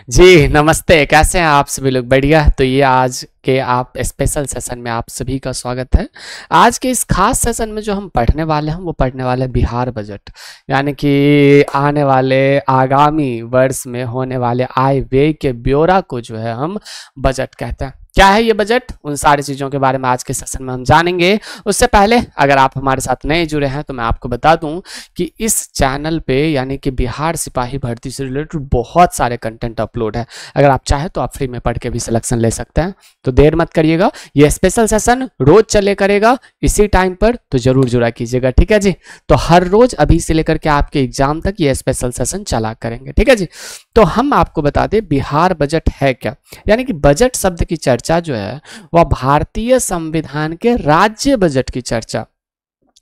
जी, नमस्ते। कैसे हैं आप सभी लोग? बढ़िया। तो ये आज के आप स्पेशल सेशन में आप सभी का स्वागत है। आज के इस खास सेशन में जो हम पढ़ने वाले हैं वो पढ़ने वाले हैं बिहार बजट, यानी कि आने वाले आगामी वर्ष में होने वाले आय व्यय के ब्यौरा को जो है हम बजट कहते हैं। क्या है ये बजट? उन सारी चीज़ों के बारे में आज के सेशन में हम जानेंगे। उससे पहले अगर आप हमारे साथ नए जुड़े हैं तो मैं आपको बता दूं कि इस चैनल पे यानी कि बिहार सिपाही भर्ती से रिलेटेड बहुत सारे कंटेंट अपलोड है। अगर आप चाहें तो आप फ्री में पढ़ के भी सिलेक्शन ले सकते हैं। तो देर मत करिएगा, ये स्पेशल सेशन रोज चले करेगा इसी टाइम पर, तो जरूर जुड़ा कीजिएगा। ठीक है जी। तो हर रोज अभी से लेकर के आपके एग्जाम तक ये स्पेशल सेशन चला करेंगे। ठीक है जी। तो हम आपको बता दें बिहार बजट है क्या। यानी कि बजट शब्द की चर्चा जो है वह भारतीय संविधान के राज्य बजट की चर्चा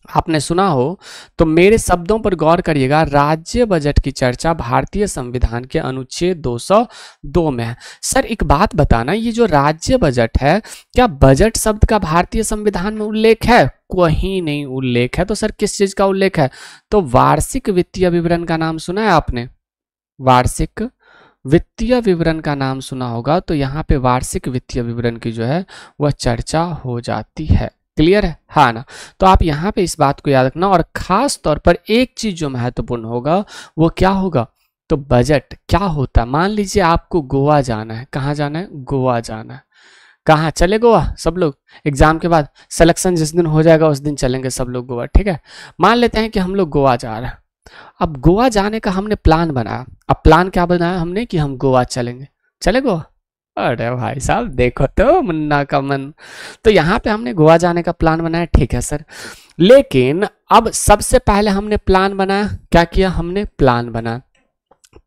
आपने सुना हो तो मेरे शब्दों पर गौर करिएगा। राज्य बजट की चर्चा भारतीय संविधान के अनुच्छेद 202 में है। सर एक बात बताना, ये जो राज्य बजट है क्या बजट शब्द का भारतीय संविधान में उल्लेख है? कहीं नहीं उल्लेख है। तो सर किस चीज का उल्लेख है? तो वार्षिक वित्तीय विवरण का नाम सुना है आपने? वार्षिक वित्तीय विवरण का नाम सुना होगा। तो यहाँ पे वार्षिक वित्तीय विवरण की जो है वह चर्चा हो जाती है। क्लियर है? हाँ ना। तो आप यहाँ पे इस बात को याद रखना। और खास तौर पर एक चीज जो महत्वपूर्ण होगा वो क्या होगा? तो बजट क्या होता है। मान लीजिए आपको गोवा जाना है। कहाँ जाना है? गोवा जाना है। कहाँ चले गोवा? सब लोग एग्जाम के बाद सिलेक्शन जिस दिन हो जाएगा उस दिन चलेंगे सब लोग गोवा। ठीक है। मान लेते हैं कि हम लोग गोवा जा रहे हैं। अब गोवा जाने का हमने प्लान बनाया। अब प्लान क्या बनाया हमने कि हम गोवा चलेंगे। चले गोवा? अरे भाई साहब देखो तो मुन्ना का मन। तो यहाँ पे हमने गोवा जाने का प्लान बनाया। ठीक है सर। लेकिन अब सबसे पहले हमने प्लान बनाया। क्या किया हमने? प्लान बनाया।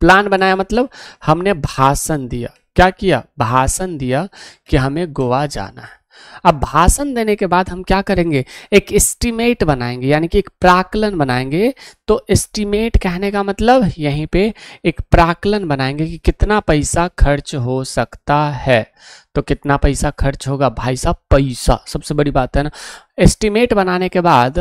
प्लान बनाया मतलब हमने भाषण दिया। क्या किया? भाषण दिया कि हमें गोवा जाना है। अब भाषण देने के बाद हम क्या करेंगे? एक एस्टीमेट बनाएंगे, यानी कि एक प्राकलन बनाएंगे। तो एस्टीमेट कहने का मतलब यहीं पे एक प्राकलन बनाएंगे कि कितना पैसा खर्च हो सकता है। तो कितना पैसा खर्च होगा भाई साहब? पैसा सबसे बड़ी बात है ना। एस्टीमेट बनाने के बाद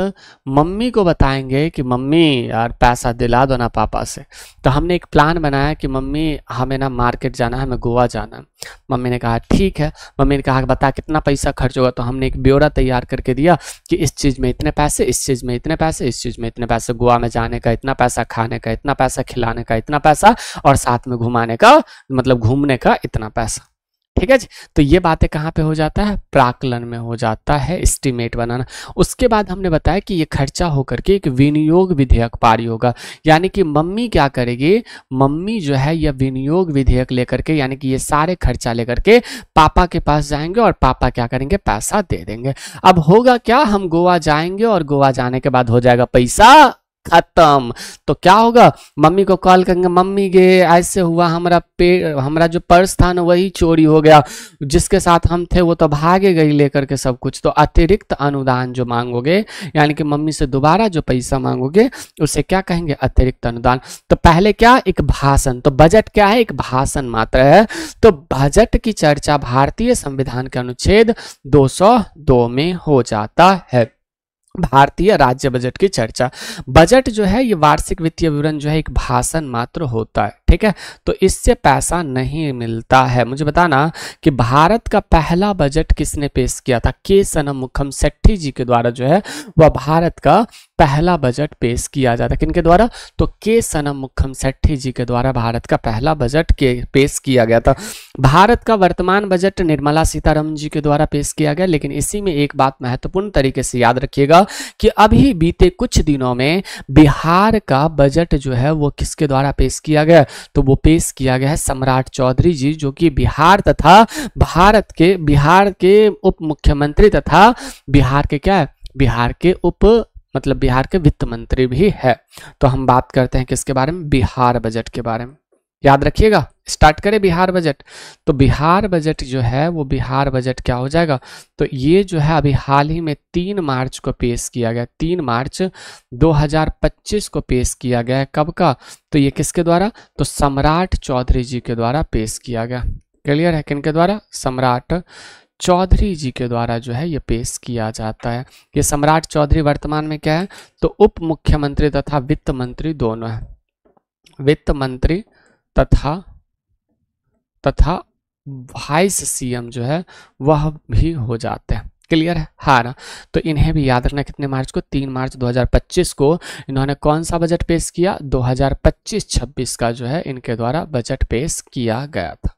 मम्मी को बताएंगे कि मम्मी यार पैसा दिला दो ना पापा से। तो हमने एक प्लान बनाया कि मम्मी हमें ना मार्केट जाना है, हमें गोवा जाना है। मम्मी ने कहा ठीक है। मम्मी ने कहा बता कितना पैसा खर्च होगा। तो हमने एक ब्यौरा तैयार करके दिया कि इस चीज़ में इतने पैसे, इस चीज़ में इतने पैसे, इस चीज़ में इतने पैसे, गोवा में जाने का इतना पैसा, खाने का इतना पैसा, खिलाने का इतना पैसा और साथ में घुमाने का मतलब घूमने का इतना पैसा। ठीक है जी। तो ये बातें कहाँ पे हो जाता है? प्राकलन में हो जाता है एस्टीमेट बनाना। उसके बाद हमने बताया कि ये खर्चा होकर के एक विनियोग विधेयक पारित होगा। यानी कि मम्मी क्या करेगी? मम्मी जो है यह विनियोग विधेयक लेकर के यानी कि ये सारे खर्चा लेकर के पापा के पास जाएंगे और पापा क्या करेंगे? पैसा दे देंगे। अब होगा क्या? हम गोवा जाएंगे और गोवा जाने के बाद हो जाएगा पैसा खत्म। तो क्या होगा? मम्मी को कॉल करेंगे, मम्मी गे ऐसे हुआ, हमारा जो पर्स था ना वही चोरी हो गया, जिसके साथ हम थे वो तो भागे गई लेकर के सब कुछ। तो अतिरिक्त अनुदान जो मांगोगे यानी कि मम्मी से दोबारा जो पैसा मांगोगे उसे क्या कहेंगे? अतिरिक्त अनुदान। तो पहले क्या? एक भाषण। तो बजट क्या है? एक भाषण मात्र है। तो बजट की चर्चा भारतीय संविधान के अनुच्छेद 202 में हो जाता है। भारतीय राज्य बजट की चर्चा। बजट जो है ये वार्षिक वित्तीय विवरण जो है एक भाषण मात्र होता है। ठीक है। तो इससे पैसा नहीं मिलता है। मुझे बताना कि भारत का पहला बजट किसने पेश किया था? के सनमुखम सेट्टी जी के द्वारा जो है वह भारत का पहला बजट पेश किया जाता है। किनके द्वारा? तो के सनमुखम सेट्टी जी के द्वारा भारत का पहला बजट पेश किया गया था। भारत का वर्तमान बजट निर्मला सीतारमण जी के द्वारा पेश किया गया। लेकिन इसी में एक बात महत्वपूर्ण तरीके से याद रखिएगा कि अभी बीते कुछ दिनों में बिहार का बजट जो है वो किसके द्वारा पेश किया गया? तो वो पेश किया गया है सम्राट चौधरी जी, जो कि बिहार तथा बिहार के उप मुख्यमंत्री तथा बिहार के क्या है? बिहार के बिहार के वित्त मंत्री भी है। तो हम बात करते हैं किसके बारे में? बिहार बजट के बारे में। याद रखिएगा। स्टार्ट करें बिहार बजट। तो बिहार बजट जो है वो बिहार बजट क्या हो जाएगा? तो ये जो है अभी हाल ही में 3 मार्च को पेश किया गया। 3 मार्च 2025 को पेश किया गया है। कब का? तो ये किसके द्वारा? तो सम्राट चौधरी जी के द्वारा पेश किया गया। क्लियर है? किनके द्वारा? सम्राट चौधरी जी के द्वारा जो है ये पेश किया जाता है। ये सम्राट चौधरी वर्तमान में क्या है? तो उप मुख्यमंत्री तथा वित्त मंत्री दोनों है। वित्त मंत्री तथा तथा वाइस सीएम जो है वह भी हो जाते हैं। क्लियर है? हाँ ना। तो इन्हें भी याद रखना, कितने मार्च को? 3 मार्च 2025 को इन्होंने कौन सा बजट पेश किया? 2025-26 का जो है इनके द्वारा बजट पेश किया गया था।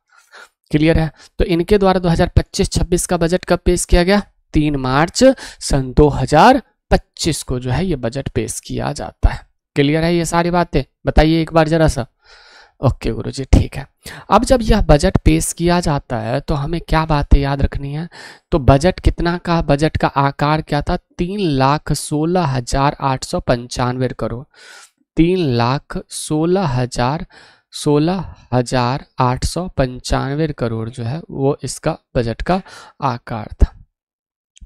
क्लियर है? तो इनके द्वारा 2025-26 का बजट कब पेश किया गया? 3 मार्च सन 2025 को जो है ये बजट पेश किया जाता है। क्लियर है ये सारी बातें? बताइए एक बार जरा सा। ओके गुरुजी, ठीक है। अब जब यह बजट पेश किया जाता है तो हमें क्या बातें याद रखनी है? तो बजट कितना का, बजट का आकार क्या था? 3,16,895 करोड़। 3,16,895 करोड़ जो है वो इसका बजट का आकार था।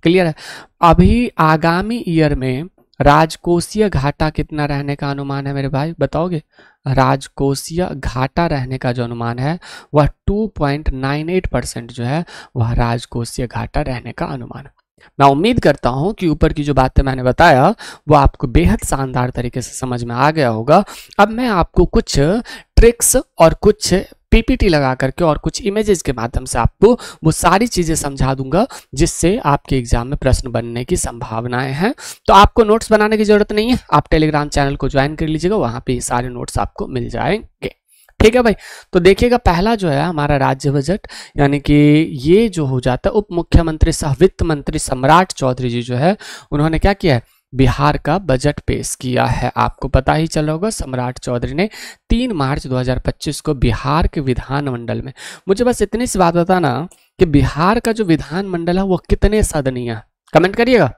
क्लियर है? अभी आगामी ईयर में राजकोषीय घाटा कितना रहने का अनुमान है मेरे भाई, बताओगे? राजकोषीय घाटा रहने का जो अनुमान है वह 2.98% जो है वह राजकोषीय घाटा रहने का अनुमान है। मैं उम्मीद करता हूं कि ऊपर की जो बातें मैंने बताया वो आपको बेहद शानदार तरीके से समझ में आ गया होगा। अब मैं आपको कुछ ट्रिक्स और कुछ पीपीटी लगा करके और कुछ इमेजेस के माध्यम से आपको वो सारी चीजें समझा दूंगा जिससे आपके एग्जाम में प्रश्न बनने की संभावनाएं हैं। तो आपको नोट्स बनाने की जरूरत नहीं है, आप टेलीग्राम चैनल को ज्वाइन कर लीजिएगा, वहां पे सारे नोट्स आपको मिल जाएंगे। ठीक है भाई? तो देखिएगा पहला जो है हमारा राज्य बजट, यानी कि ये जो हो जाता है उप मुख्यमंत्री सह वित्त मंत्री सम्राट चौधरी जी जो है उन्होंने क्या किया है? बिहार का बजट पेश किया है। आपको पता ही चला होगा सम्राट चौधरी ने 3 मार्च 2025 को बिहार के विधानमंडल में, मुझे बस इतनी सी बात बताना कि बिहार का जो विधानमंडल है वो कितने सदनीय है, कमेंट करिएगा।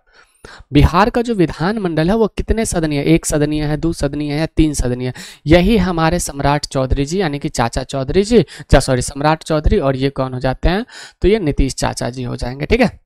बिहार का जो विधानमंडल है वो कितने सदनीय है? 1 सदनीय है, 2 सदनीय है, 3 सदनीय? यही हमारे सम्राट चौधरी जी यानी कि चाचा चौधरी जी, सम्राट चौधरी, और ये कौन हो जाते हैं? तो ये नीतीश चाचा जी हो जाएंगे। ठीक है?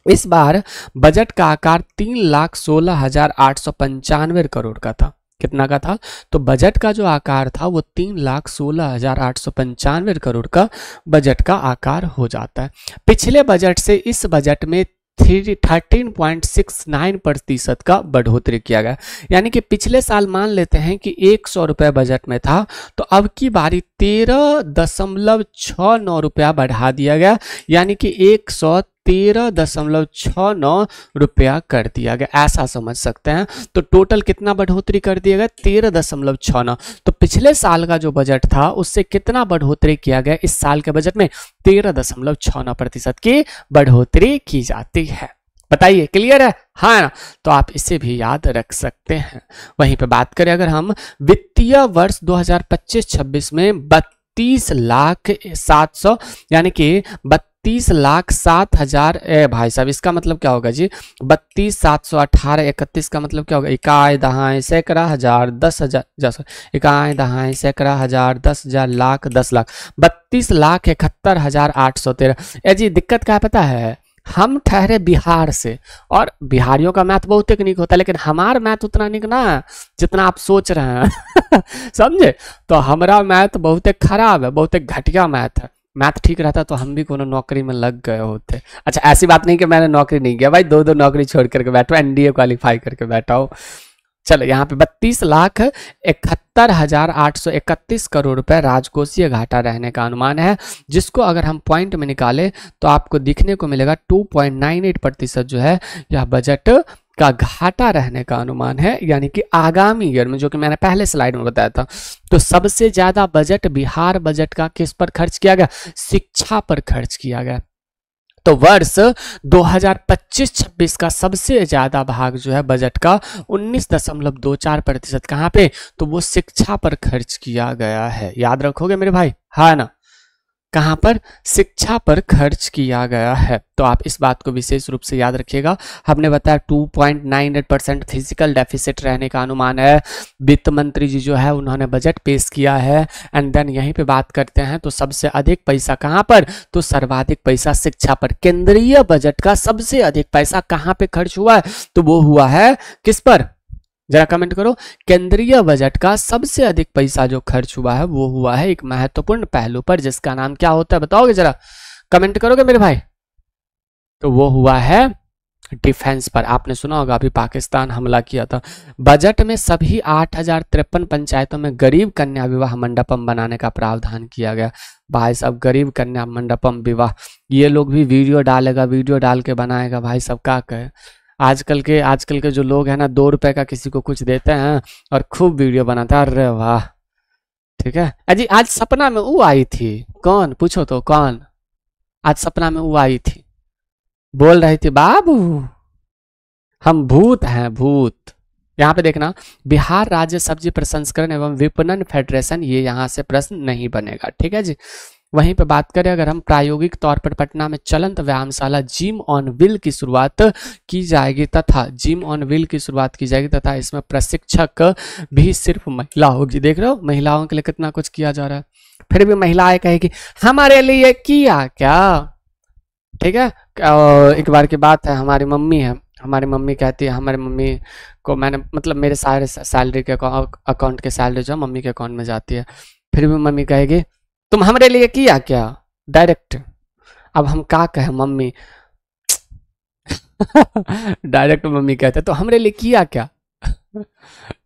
इस बार बजट का आकार 3,16,895 करोड़ का था। कितना का था? तो बजट का जो आकार था वो 3,16,895 करोड़ का बजट का आकार हो जाता है। पिछले बजट से इस बजट में 13.69% का बढ़ोतरी किया गया। यानी कि पिछले साल मान लेते हैं कि 100 रुपये बजट में था, तो अब की बारी 13.69 रुपया बढ़ा दिया गया, यानी कि 113.69 रुपया कर दिया गया, ऐसा समझ सकते हैं। तो टोटल कितना बढ़ोतरी कर दिया गया? 13.69। तो पिछले साल का जो बजट था उससे कितना बढ़ोतरी किया गया? इस साल के बजट में 13.69% की बढ़ोतरी की जाती है। बताइए, क्लियर है? हाँ, तो आप इसे भी याद रख सकते हैं। वहीं पे बात करें अगर हम वित्तीय वर्ष 2025-26 में 32,07,000 यानी कि 32,07,000, भाई साहब इसका मतलब क्या होगा जी? 32,718 31 का मतलब क्या होगा? इकाई दहाई सैकड़ा हजार 10,000, इकाई दहाई सैकड़ा हजार 10,000 लाख 10 लाख 32,71,813। जी दिक्कत क्या पता है? हम ठहरे बिहार से, और बिहारियों का मैथ बहुत टेक्निक होता है, लेकिन हमारा मैथ उतना नहीं ना जितना आप सोच रहे हैं समझे? तो हमारा मैथ बहुत खराब है, बहुत घटिया मैथ है। मैथ ठीक रहता तो हम भी कोनो नौकरी में लग गए होते। अच्छा, ऐसी बात नहीं कि मैंने नौकरी नहीं किया भाई, 2 नौकरी छोड़ करके बैठा, एनडीए क्वालिफाई करके बैठा हूँ। चलो यहाँ पे 32,71,831 करोड़ रुपए राजकोषीय घाटा रहने का अनुमान है, जिसको अगर हम पॉइंट में निकाले तो आपको दिखने को मिलेगा 2.98% जो है यह बजट का घाटा रहने का अनुमान है, यानी कि आगामी ईयर में, जो कि मैंने पहले स्लाइड में बताया था। तो सबसे ज्यादा बजट बिहार बजट का किस पर खर्च किया गया? शिक्षा पर खर्च किया गया। तो वर्ष 2025-26 का सबसे ज्यादा भाग जो है बजट का 19.24% कहाँ पे? तो वो शिक्षा पर खर्च किया गया है। याद रखोगे मेरे भाई? हाँ ना? कहाँ पर? शिक्षा पर खर्च किया गया है। तो आप इस बात को विशेष रूप से याद रखिएगा। हमने बताया 2.98% फिजिकल डेफिसिट रहने का अनुमान है। वित्त मंत्री जी जो है उन्होंने बजट पेश किया है। एंड देन यहीं पे बात करते हैं तो सबसे अधिक पैसा कहाँ पर? तो सर्वाधिक पैसा शिक्षा पर। केंद्रीय बजट का सबसे अधिक पैसा कहाँ पे खर्च हुआ है? तो वो हुआ है किस पर? जरा कमेंट करो। केंद्रीय बजट का सबसे अधिक पैसा जो खर्च हुआ है वो हुआ है एक महत्वपूर्ण पहलू पर, जिसका नाम क्या होता है बताओगे? जरा कमेंट करोगे मेरे भाई? तो वो हुआ है डिफेंस पर। आपने सुना होगा अभी पाकिस्तान हमला किया था। बजट में सभी 8053 पंचायतों में गरीब कन्या विवाह मंडपम बनाने का प्रावधान किया गया। भाई साहब गरीब कन्या मंडपम विवाह, ये लोग भी वीडियो डालेगा, वीडियो डाल के बनाएगा। भाई साहब क्या कहे, आजकल के जो लोग हैं ना, 2 रुपए का किसी को कुछ देते हैं और खूब वीडियो बनाता है। अरे वाह, ठीक है अजी। आज सपना में वो आई थी, कौन पूछो तो कौन? आज सपना में वो आई थी, बोल रही थी बाबू हम भूत हैं भूत। यहाँ पे देखना, बिहार राज्य सब्जी प्रसंस्करण एवं विपणन फेडरेशन, ये यहाँ से प्रश्न नहीं बनेगा, ठीक है जी। वहीं पे बात करें अगर हम, प्रायोगिक तौर पर पटना में चलंत व्यायामशाला जिम ऑन व्हील की शुरुआत की जाएगी तथा जिम ऑन व्हील की शुरुआत की जाएगी तथा इसमें प्रशिक्षक भी सिर्फ महिला होगी। देख रहे हो महिलाओं के लिए कितना कुछ किया जा रहा है, फिर भी महिलाएं कहेगी हमारे लिए किया क्या, ठीक है। एक बार की बात है, हमारी मम्मी है, हमारी मम्मी कहती है, हमारी मम्मी को मैंने मतलब मेरे सारे सैलरी के अकाउंट के सैलरी जो मम्मी के अकाउंट में जाती है, फिर भी मम्मी कहेगी तुम हमारे लिए किया क्या, डायरेक्ट। अब हम क्या कहें मम्मी डायरेक्ट मम्मी कहते तो हमारे लिए किया क्या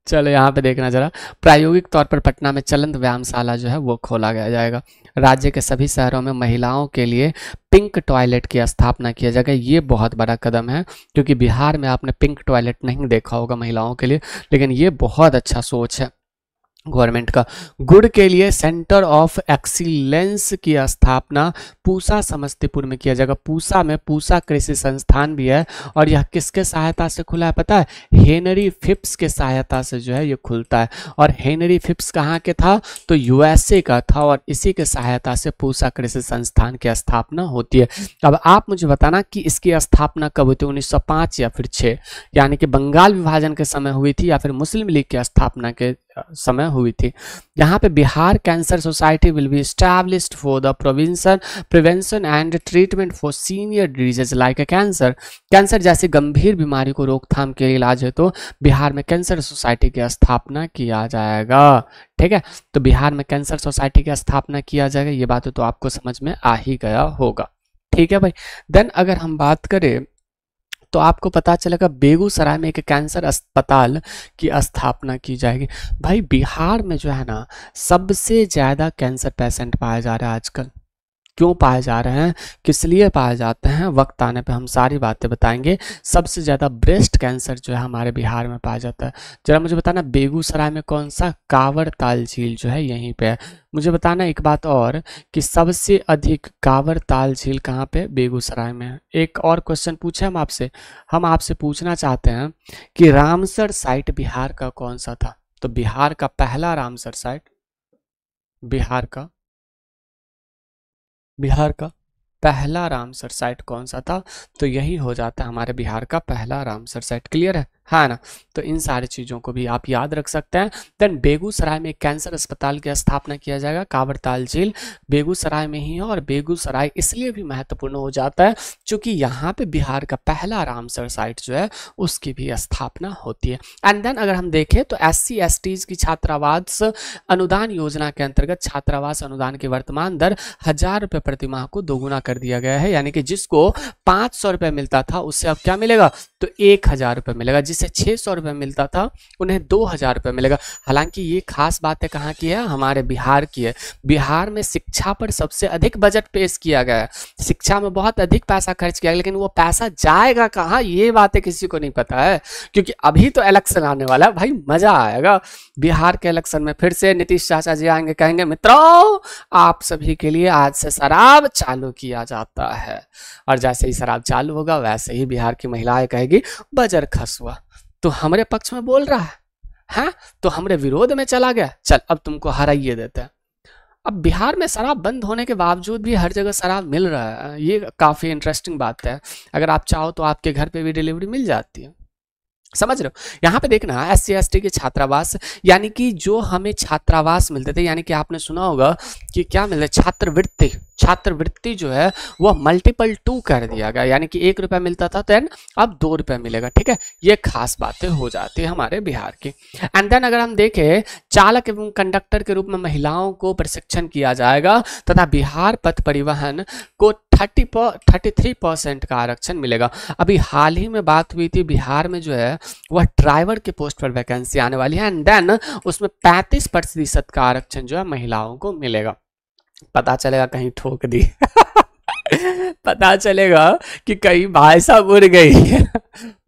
चलो यहाँ पे देखना जरा, प्रायोगिक तौर पर पटना में चलंत व्यायामशाला जो है वो खोला गया जाएगा। राज्य के सभी शहरों में महिलाओं के लिए पिंक टॉयलेट की स्थापना किया जाएगा। ये बहुत बड़ा कदम है, क्योंकि बिहार में आपने पिंक टॉयलेट नहीं देखा होगा महिलाओं के लिए, लेकिन ये बहुत अच्छा सोच है गवर्नमेंट का। गुड़ के लिए सेंटर ऑफ एक्सीलेंस की स्थापना पूसा समस्तीपुर में किया जाएगा। पूसा में पूसा कृषि संस्थान भी है, और यह किसके सहायता से खुला है पता है? हेनरी फिप्स के सहायता से जो है ये खुलता है। और हेनरी फिप्स कहाँ के था? तो यूएसए का था, और इसी के सहायता से पूसा कृषि संस्थान की स्थापना होती है। अब आप मुझे बताना कि इसकी स्थापना कब हुई थी, 1905 या फिर 6, यानी कि बंगाल विभाजन के समय हुई थी या फिर मुस्लिम लीग की स्थापना के समय हुई थी। यहाँ पे Bihar cancer society will be established for the prevention and treatment for senior disease like cancer. Cancer जैसी गंभीर बीमारी को रोकथाम के इलाज है तो बिहार में कैंसर सोसाइटी की स्थापना किया जाएगा, ठीक है। तो बिहार में कैंसर सोसाइटी की स्थापना किया जाएगा, ये बात तो आपको समझ में आ ही गया होगा, ठीक है भाई। देन अगर हम बात करें तो आपको पता चलेगा बेगूसराय में एक कैंसर अस्पताल की स्थापना की जाएगी। भाई बिहार में जो है ना सबसे ज़्यादा कैंसर पेशेंट पाए जा रहे हैं आजकल। क्यों पाए जा रहे हैं, किस लिए पाए जाते हैं, वक्त आने पे हम सारी बातें बताएंगे। सबसे ज़्यादा ब्रेस्ट कैंसर जो है हमारे बिहार में पाया जाता है। जरा मुझे बताना बेगूसराय में कौन सा? कांवड़ ताल झील जो है यहीं पे है। मुझे बताना एक बात और कि सबसे अधिक कांवड़ ताल झील कहाँ पे? बेगूसराय में है। एक और क्वेश्चन पूछे हम आपसे पूछना चाहते हैं कि रामसर साइट बिहार का कौन सा था? तो बिहार का पहला रामसर साइट, बिहार का पहला रामसर साइट कौन सा था? तो यही हो जाता है हमारे बिहार का पहला रामसर साइट। क्लियर है ना? तो इन सारी चीज़ों को भी आप याद रख सकते हैं। देन बेगूसराय में कैंसर अस्पताल की स्थापना किया जाएगा। कांवड़ ताल झील बेगूसराय में ही है, और बेगूसराय इसलिए भी महत्वपूर्ण हो जाता है क्योंकि यहाँ पे बिहार का पहला रामसर साइट जो है उसकी भी स्थापना होती है। एंड देन अगर हम देखें तो SC/STs की छात्रावास अनुदान योजना के अंतर्गत छात्रावास अनुदान की वर्तमान दर 1000 रुपये प्रतिमाह को दोगुना कर दिया गया है, यानी कि जिसको 500 रुपये मिलता था उससे अब क्या मिलेगा? तो 1000 रुपये मिलेगा। जिसे 600 रुपये मिलता था उन्हें 2000 रुपये मिलेगा। हालांकि ये खास बात है कहाँ की है? हमारे बिहार की है। बिहार में शिक्षा पर सबसे अधिक बजट पेश किया गया है, शिक्षा में बहुत अधिक पैसा खर्च किया गया, लेकिन वो पैसा जाएगा कहाँ ये बातें किसी को नहीं पता है, क्योंकि अभी तो इलेक्शन आने वाला है भाई, मजा आएगा। बिहार के इलेक्शन में फिर से नीतीश चाचा जी आएंगे, कहेंगे मित्रों आप सभी के लिए आज से शराब चालू किया जाता है, और जैसे ही शराब चालू होगा वैसे ही बिहार की महिलाएं कहेगी बजर खसुआ तो हमारे पक्ष में बोल रहा है, तो हमारे विरोध में चला गया, चल अब तुमको हराइए देते हैं। अब बिहार में शराब बंद होने के बावजूद भी हर जगह शराब मिल रहा है, ये काफ़ी इंटरेस्टिंग बात है। अगर आप चाहो तो आपके घर पे भी डिलीवरी मिल जाती है, समझ रहे हो? यहाँ पे देखना SC/ST के छात्रावास, यानी कि जो हमें छात्रावास मिलते थे, यानी कि आपने सुना होगा कि क्या मिलता है? छात्रवृत्ति जो है वो मल्टीपल 2 कर दिया गया, यानी कि 1 रुपया मिलता था तो अब 2 रुपया मिलेगा। ठीक है, ये खास बातें हो जाती है हमारे बिहार की। एंड देन अगर हम देखें, चालक एवं कंडक्टर के रूप में महिलाओं को प्रशिक्षण किया जाएगा तथा बिहार पथ परिवहन को 33% का आरक्षण मिलेगा। अभी हाल ही में बात हुई थी, बिहार में जो है वह ड्राइवर के पोस्ट पर वैकेंसी आने वाली है एंड देन उसमें 35% का आरक्षण जो है महिलाओं को मिलेगा। पता चलेगा कहीं ठोक दी पता चलेगा कि कहीं भाई साहब उड़ गई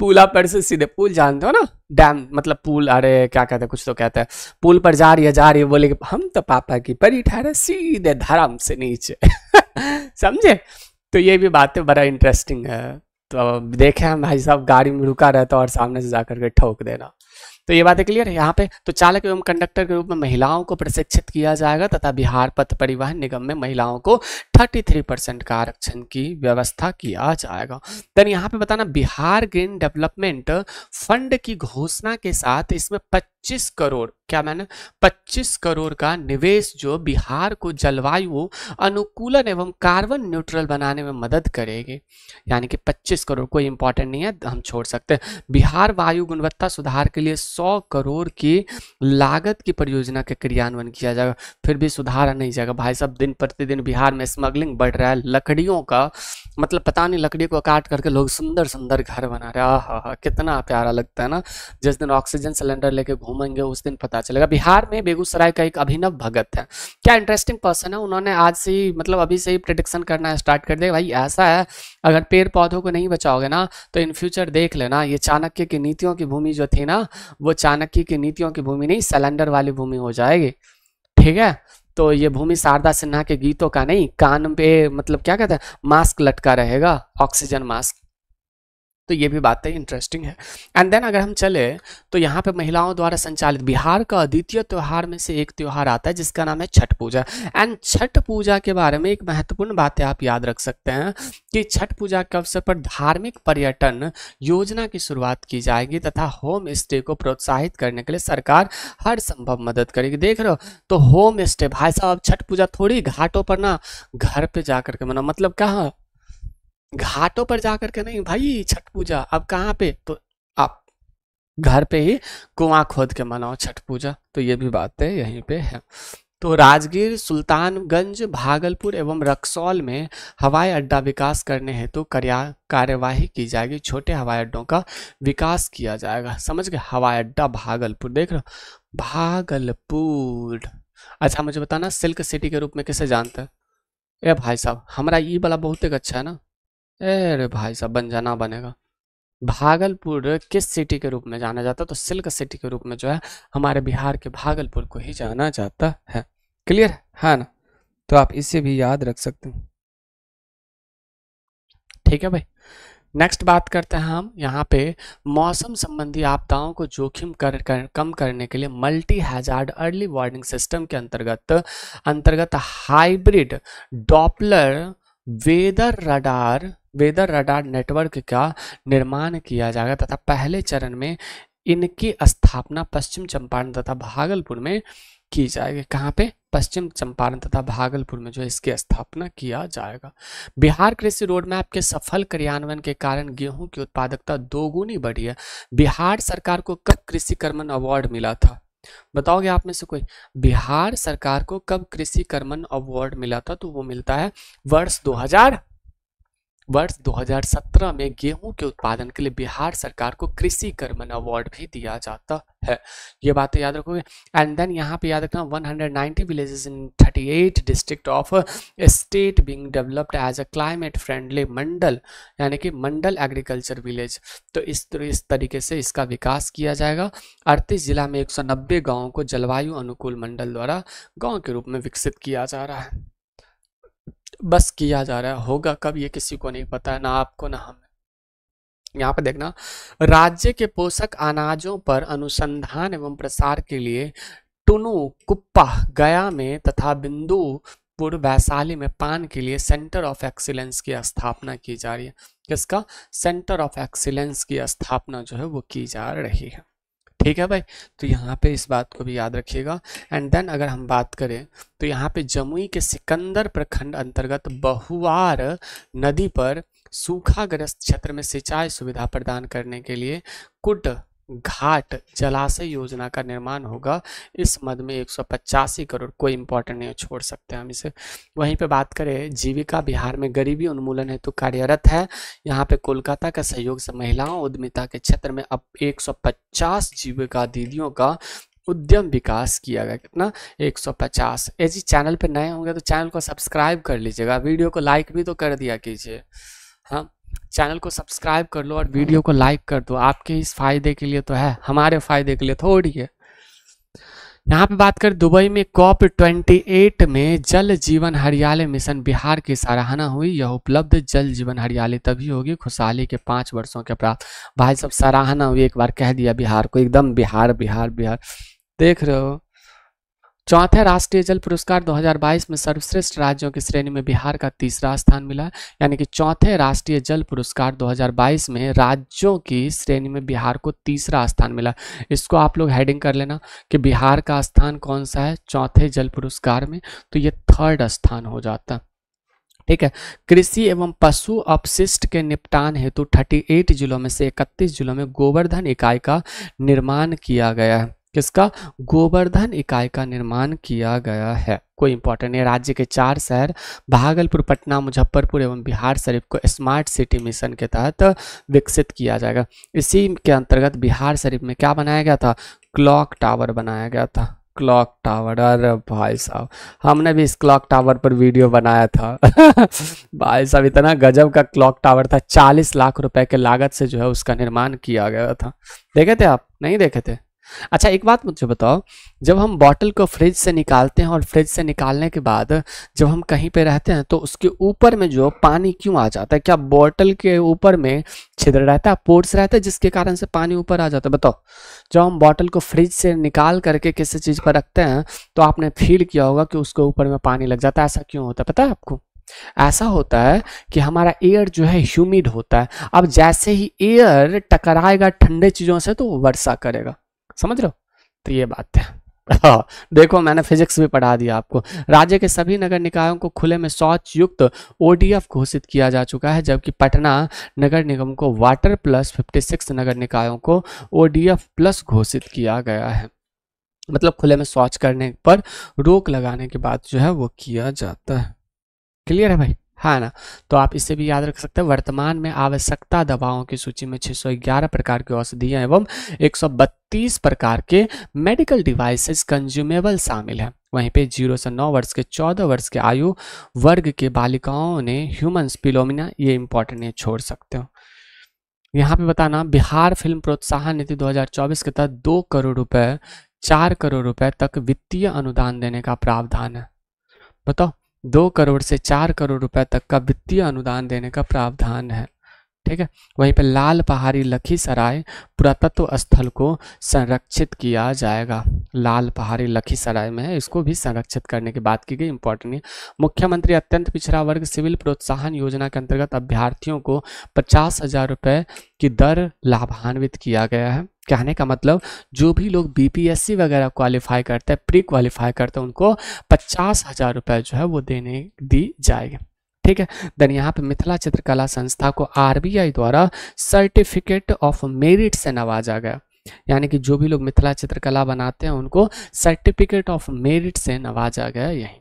पुला पर से सीधे, पुल जानते हो ना, डैम मतलब पुल, अरे क्या कहते हैं, कुछ तो कहते हैं, पुल पर जा रही है बोले कि हम तो पापा की परी ठहरे सीधे धर्म से नीचे समझे। तो ये भी बातें बड़ा इंटरेस्टिंग है। तो देखे हम भाई साहब गाड़ी में रुका रहता और सामने से जाकर के ठोक देना। तो ये बातें क्लियर है यहाँ पे। तो चालक एवं कंडक्टर के रूप में महिलाओं को प्रशिक्षित किया जाएगा तथा बिहार पथ परिवहन निगम में महिलाओं को 33% का आरक्षण की व्यवस्था किया जाएगा। देन यहाँ पे बताना, बिहार ग्रीन डेवलपमेंट फंड की घोषणा के साथ इसमें 25 करोड़, क्या मैंने 25 करोड़ का निवेश जो बिहार को जलवायु अनुकूलन एवं कार्बन न्यूट्रल बनाने में मदद करेगी। यानी कि 25 करोड़ कोई इंपॉर्टेंट नहीं है, हम छोड़ सकते हैं। बिहार वायु गुणवत्ता सुधार के लिए 100 करोड़ की लागत की परियोजना का क्रियान्वयन किया जाएगा। फिर भी सुधार नहीं जाएगा भाई साहब, दिन प्रतिदिन बिहार में स्मगलिंग बढ़ रहा है लकड़ियों का, मतलब पता नहीं लकड़ी को काट करके लोग सुंदर सुंदर घर बना रहे हैं। आहा, कितना प्यारा लगता है ना। जिस दिन ऑक्सीजन सिलेंडर लेके घूमेंगे उस दिन पता चलेगा। बिहार में बेगूसराय का एक अभिनव भगत है, क्या इंटरेस्टिंग पर्सन है, उन्होंने आज से ही मतलब अभी से ही प्रेडिक्शन करना स्टार्ट कर दिया। भाई ऐसा है, अगर पेड़ पौधों को नहीं बचाओगे ना तो इन फ्यूचर देख लेना, ये चाणक्य की नीतियों की भूमि जो थी ना, वो चाणक्य की नीतियों की भूमि नहीं, सिलेंडर वाली भूमि हो जाएगी। ठीक है, तो ये भूमि शारदा सिन्हा के गीतों का नहीं, कान पे मतलब क्या कहते हैं मास्क लटका रहेगा, ऑक्सीजन मास्क। तो ये भी बातें इंटरेस्टिंग है। एंड देन अगर हम चले तो यहाँ पे महिलाओं द्वारा संचालित बिहार का अद्वितीय त्योहार में से एक त्योहार आता है जिसका नाम है छठ पूजा। एंड छठ पूजा के बारे में एक महत्वपूर्ण बात है, आप याद रख सकते हैं कि छठ पूजा के अवसर पर धार्मिक पर्यटन योजना की शुरुआत की जाएगी तथा होम स्टे को प्रोत्साहित करने के लिए सरकार हर संभव मदद करेगी। देख रहे हो, तो होम स्टे भाई साहब, छठ पूजा थोड़ी घाटों पर ना घर पे जाकर के मनाओ, मतलब कहाँ घाटों पर जाकर के नहीं भाई, छठ पूजा अब कहाँ पे, तो आप घर पे ही कुआं खोद के मनाओ छठ पूजा। तो ये भी बात है यहीं पे है। तो राजगीर, सुल्तानगंज, भागलपुर एवं रक्सौल में हवाई अड्डा विकास करने हेतु कार्यवाही की जाएगी। छोटे हवाई अड्डों का विकास किया जाएगा। समझ गए, हवाई अड्डा भागलपुर, देख रहे हो भागलपुर। अच्छा मुझे बताना, सिल्क सिटी के रूप में किसे जानते हैं? ए भाई साहब, हमारा ये वाला बहुत एक अच्छा है ना। अरे भाई साहब, बन जाना बनेगा। भागलपुर किस सिटी के रूप में जाना जाता है? तो सिल्क सिटी के रूप में जो है हमारे बिहार के भागलपुर को ही जाना जाता है। क्लियर है ना? तो आप इसे भी याद रख सकते हैं। ठीक है भाई, नेक्स्ट बात करते हैं हम यहाँ पे मौसम संबंधी आपदाओं को जोखिम कम करने के लिए multi hazard early warning system के अंतर्गत hybrid Doppler weather radar network का निर्माण किया जाएगा तथा पहले चरण में इनकी स्थापना पश्चिम चंपारण तथा भागलपुर में की जाएगी। कहाँ पे? पश्चिम चंपारण तथा भागलपुर में जो इसकी स्थापना किया जाएगा। बिहार कृषि रोड मैप के सफल क्रियान्वयन के कारण गेहूं की उत्पादकता दोगुनी बढ़ी है। बिहार सरकार को कब कृषि कर्मण अवार्ड मिला था? बताओगे आप में से कोई? बिहार सरकार को कब कृषि कर्मण अवार्ड मिला था? तो वो मिलता है वर्ष 2017 में गेहूं के उत्पादन के लिए बिहार सरकार को कृषि कर्मण अवार्ड भी दिया जाता है। ये बातें याद रखोगे। एंड देन यहाँ पे याद रखना 190 villages in 38 district of state being developed as a climate friendly mandal, यानी कि मंडल एग्रीकल्चर विलेज। तो इस तरीके से इसका विकास किया जाएगा। 38 जिला में 190 गाँवों को जलवायु अनुकूल मंडल द्वारा गाँव के रूप में विकसित किया जा रहा है। बस किया जा रहा है, होगा कब ये किसी को नहीं पता है, ना आपको ना हमें। यहाँ पे देखना, राज्य के पोषक अनाजों पर अनुसंधान एवं प्रसार के लिए टुनु कुप्पा गया में तथा बिंदुपुर वैशाली में पान के लिए सेंटर ऑफ एक्सीलेंस की स्थापना की जा रही है। किसका? सेंटर ऑफ एक्सीलेंस की स्थापना जो है वो की जा रही है। ठीक है भाई, तो यहाँ पे इस बात को भी याद रखिएगा। एंड देन अगर हम बात करें तो यहाँ पे जमुई के सिकंदर प्रखंड अंतर्गत बहुवार नदी पर सूखाग्रस्त क्षेत्र में सिंचाई सुविधा प्रदान करने के लिए कुड घाट जलाशय योजना का निर्माण होगा। इस मद में 185 करोड़, कोई इंपॉर्टेंट नहीं है, छोड़ सकते हैं हम इसे। वहीं पे बात करें जीविका बिहार में गरीबी उन्मूलन हेतु कार्यरत है। यहाँ पे कोलकाता का सहयोग से महिलाओं उद्यमिता के क्षेत्र में अब 150 जीविका दीदियों का उद्यम विकास किया गया। कितना? 150। जी चैनल पे नए होंगे तो चैनल को सब्सक्राइब कर लीजिएगा, वीडियो को लाइक भी तो कर दिया कीजिए। हाँ, चैनल को सब्सक्राइब कर लो और वीडियो को लाइक कर दो, आपके इस फायदे के लिए तो है, हमारे फायदे के लिए थोड़ी है। यहाँ पे बात करें दुबई में COP28 में जल जीवन हरियाली मिशन बिहार की सराहना हुई। यह उपलब्ध जल जीवन हरियाली तभी होगी खुशहाली के 5 वर्षों के प्राप्त। भाई सब सराहना हुई, एक बार कह दिया बिहार को, एकदम बिहार बिहार बिहार। देख रहे हो, चौथे राष्ट्रीय जल पुरस्कार 2022 में सर्वश्रेष्ठ राज्यों की श्रेणी में बिहार का तीसरा स्थान मिला। यानी कि चौथे राष्ट्रीय जल पुरस्कार 2022 में राज्यों की श्रेणी में बिहार को तीसरा स्थान मिला। इसको आप लोग हेडिंग कर लेना कि बिहार का स्थान कौन सा है चौथे जल पुरस्कार में, तो ये 3rd स्थान हो जाता। ठीक है। कृषि एवं पशु अपशिष्ट के निपटान हेतु 38 जिलों में से 31 जिलों में गोवर्धन इकाई का निर्माण किया गया है। किसका? गोवर्धन इकाई का निर्माण किया गया है। कोई इंपॉर्टेंट नहीं। राज्य के 4 शहर भागलपुर, पटना, मुजफ्फरपुर एवं बिहार शरीफ को स्मार्ट सिटी मिशन के तहत विकसित किया जाएगा। इसी के अंतर्गत बिहार शरीफ में क्या बनाया गया था? क्लॉक टावर बनाया गया था। क्लॉक टावर, अरे भाई साहब हमने भी इस क्लॉक टावर पर वीडियो बनाया था। भाई साहब इतना गजब का क्लॉक टावर था, 40 लाख रुपए के लागत से जो है उसका निर्माण किया गया था। देखे थे आप? नहीं देखे थे? अच्छा एक बात मुझे बताओ, जब हम बॉटल को फ्रिज से निकालते हैं और फ्रिज से निकालने के बाद जब हम कहीं पे रहते हैं तो उसके ऊपर में जो पानी क्यों आ जाता है? क्या बॉटल के ऊपर में छिद्र रहता है, पोर्स रहता है जिसके कारण से पानी ऊपर आ जाता है? बताओ, जब हम बॉटल को फ्रिज से निकाल करके किसी चीज़ पर रखते हैं तो आपने फील किया होगा कि उसके ऊपर में पानी लग जाता है। ऐसा क्यों होता है पता है आपको? ऐसा होता है कि हमारा एयर जो है ह्यूमिड होता है। अब जैसे ही एयर टकराएगा ठंडे चीज़ों से तो वर्षा करेगा, समझ रहे हो? तो ये बात है। हाँ, देखो मैंने फिजिक्स भी पढ़ा दिया आपको। राज्य के सभी नगर निकायों को खुले में शौच युक्त ODF घोषित किया जा चुका है, जबकि पटना नगर निगम को वाटर प्लस 56 नगर निकायों को ODF प्लस घोषित किया गया है। मतलब खुले में शौच करने पर रोक लगाने के बाद जो है वो किया जाता है। क्लियर है भाई? हाँ ना? तो आप इसे भी याद रख सकते हैं। वर्तमान में आवश्यकता दवाओं की सूची में 611 प्रकार की औषधियां एवं 132 प्रकार के मेडिकल डिवाइसेस कंज्यूमेबल शामिल हैं। वहीं पे 0 से 9 वर्ष के 14 वर्ष के आयु वर्ग के बालिकाओं ने ह्यूमन स्पिलोमिना, ये इंपॉर्टेंट है, छोड़ सकते हो। यहाँ पे बताना, बिहार फिल्म प्रोत्साहन नीति 2024 के तहत 2 करोड़ रुपए 4 करोड़ रुपए तक वित्तीय अनुदान देने का प्रावधान है। बताओ, 2 करोड़ से 4 करोड़ रुपए तक का वित्तीय अनुदान देने का प्रावधान है। ठीक है। वहीं पर लाल पहाड़ी लखीसराय पुरातत्व स्थल को संरक्षित किया जाएगा। लाल पहाड़ी लखीसराय में है, इसको भी संरक्षित करने की बात की गई, इंपॉर्टेंट है। मुख्यमंत्री अत्यंत पिछड़ा वर्ग सिविल प्रोत्साहन योजना के अंतर्गत अभ्यर्थियों को 50,000 रुपए की दर लाभान्वित किया गया है। कहने का मतलब जो भी लोग BPSC वगैरह क्वालिफाई करते हैं, प्री क्वालिफाई करते हैं, उनको 50,000 रुपए जो है वो देने दी जाएगी। ठीक है। देन यहाँ पे मिथिला चित्रकला संस्था को RBI द्वारा सर्टिफिकेट ऑफ मेरिट से नवाजा गया। यानी कि जो भी लोग मिथिला चित्रकला बनाते हैं उनको सर्टिफिकेट ऑफ मेरिट से नवाजा गया यही।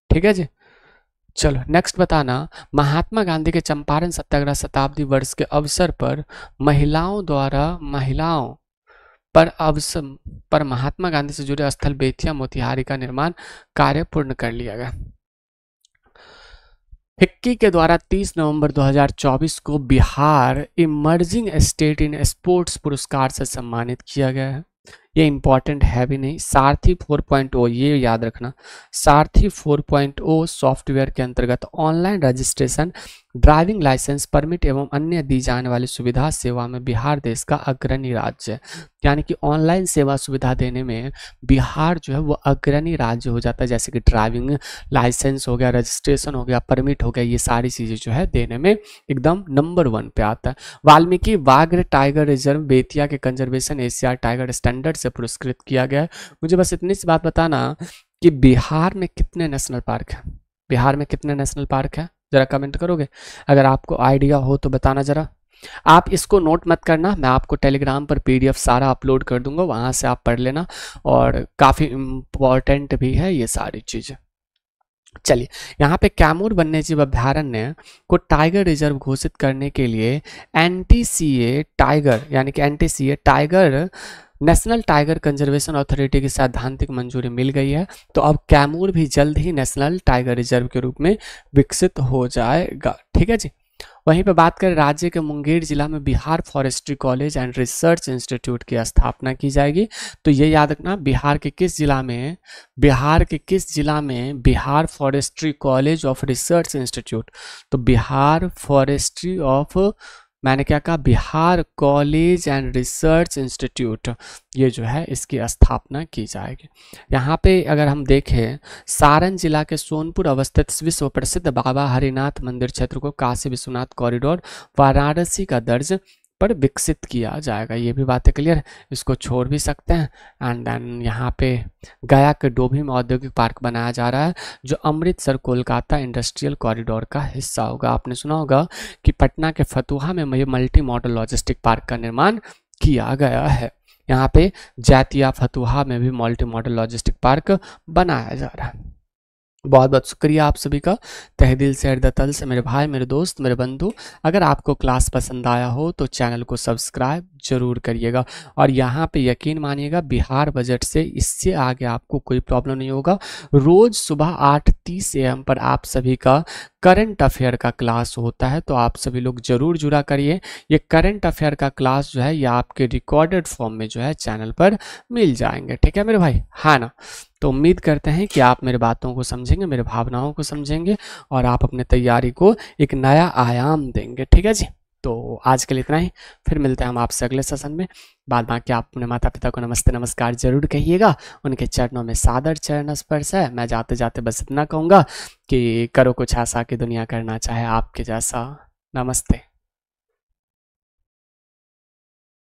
ठीक है जी। चलो नेक्स्ट बताना, महात्मा गांधी के चंपारण सत्याग्रह शताब्दी वर्ष के अवसर पर महिलाओं द्वारा पर महात्मा गांधी से जुड़े स्थल बेतिया मोतिहारी का निर्माण कार्य पूर्ण कर लिया गया। फिक्की के द्वारा 30 नवंबर 2024 को Bihar emerging state in sports पुरस्कार से सम्मानित किया गया है। ये इंपॉर्टेंट है भी नहीं। सारथी 4.0 ये याद रखना, सारथी 4.0 सॉफ्टवेयर के अंतर्गत online registration, driving licence, permit एवं अन्य दी जाने वाली सुविधा सेवा में बिहार देश का अग्रणी राज्य है। यानी कि ऑनलाइन सेवा सुविधा देने में बिहार जो है वो अग्रणी राज्य हो जाता है। जैसे कि ड्राइविंग लाइसेंस हो गया, रजिस्ट्रेशन हो गया, परमिट हो गया, ये सारी चीज़ें जो है देने में एकदम नंबर 1 पे आता है। वाल्मीकि व्याघ्र टाइगर रिजर्व बेतिया के कंजर्वेशन एशिया टाइगर स्टैंडर्ड से पुरस्कृत किया गया है। मुझे बस इतनी सी बात बताना कि बिहार में कितने नेशनल पार्क हैं, बिहार में कितने नेशनल पार्क हैं, जरा कमेंट करोगे? अगर आपको आइडिया हो तो बताना जरा। आप इसको नोट मत करना, मैं आपको टेलीग्राम पर पीडीएफ सारा अपलोड कर दूंगा, वहां से आप पढ़ लेना, और काफ़ी इम्पोर्टेंट भी है ये सारी चीज़ें। चलिए, यहाँ पे कैमूर वन्यजीव अभ्यारण्य को टाइगर रिजर्व घोषित करने के लिए एनटीसीए टाइगर, यानी कि NTCA tiger national tiger conservation authority की सैद्धांतिक मंजूरी मिल गई है। तो अब कैमूर भी जल्द ही नेशनल टाइगर रिजर्व के रूप में विकसित हो जाएगा। ठीक है जी। वहीं पे बात करें राज्य के मुंगेर जिला में Bihar forestry college and research institute की स्थापना की जाएगी। तो ये याद रखना, बिहार के किस जिला में, बिहार के किस जिला में Bihar forestry college of research institute, तो बिहार फॉरेस्ट्री ऑफ, मैंने क्या कहा, Bihar college and research institute, ये जो है इसकी स्थापना की जाएगी। यहाँ पे अगर हम देखें, सारण जिला के सोनपुर अवस्थित विश्व प्रसिद्ध बाबा हरिनाथ मंदिर क्षेत्र को काशी विश्वनाथ कॉरिडोर वाराणसी का दर्ज पर विकसित किया जाएगा। ये भी बातें क्लियर है, इसको छोड़ भी सकते हैं। एंड देन यहाँ पे गया के डोभी में औद्योगिक पार्क बनाया जा रहा है, जो अमृतसर कोलकाता इंडस्ट्रियल कॉरिडोर का हिस्सा होगा। आपने सुना होगा कि पटना के फतुहा में मल्टी मॉडल लॉजिस्टिक पार्क का निर्माण किया गया है। यहाँ पे जैतिया फतुहा में भी मल्टी मॉडल लॉजिस्टिक पार्क बनाया जा रहा है। बहुत बहुत शुक्रिया आप सभी का, तहे दिल से हृदय तल से मेरे भाई, मेरे दोस्त, मेरे बंधु। अगर आपको क्लास पसंद आया हो तो चैनल को सब्सक्राइब जरूर करिएगा, और यहाँ पे यकीन मानिएगा बिहार बजट से इससे आगे आपको कोई प्रॉब्लम नहीं होगा। रोज़ सुबह 8:30 AM पर आप सभी का करंट अफेयर का क्लास होता है, तो आप सभी लोग जरूर जुड़ा करिए। ये करंट अफेयर का क्लास जो है ये आपके रिकॉर्डेड फॉर्म में जो है चैनल पर मिल जाएंगे। ठीक है मेरे भाई, हाँ ना? तो उम्मीद करते हैं कि आप मेरे बातों को समझेंगे, मेरे भावनाओं को समझेंगे, और आप अपने तैयारी को एक नया आयाम देंगे। ठीक है जी। तो आज के लिए इतना ही, फिर मिलते हैं हम आपसे अगले सेशन में। बाद बाकी आप अपने माता पिता को नमस्ते नमस्कार जरूर कहिएगा, उनके चरणों में सादर चरण स्पर्श है। मैं जाते जाते बस इतना कहूँगा कि करो कुछ ऐसा कि दुनिया करना चाहे आपके जैसा। नमस्ते।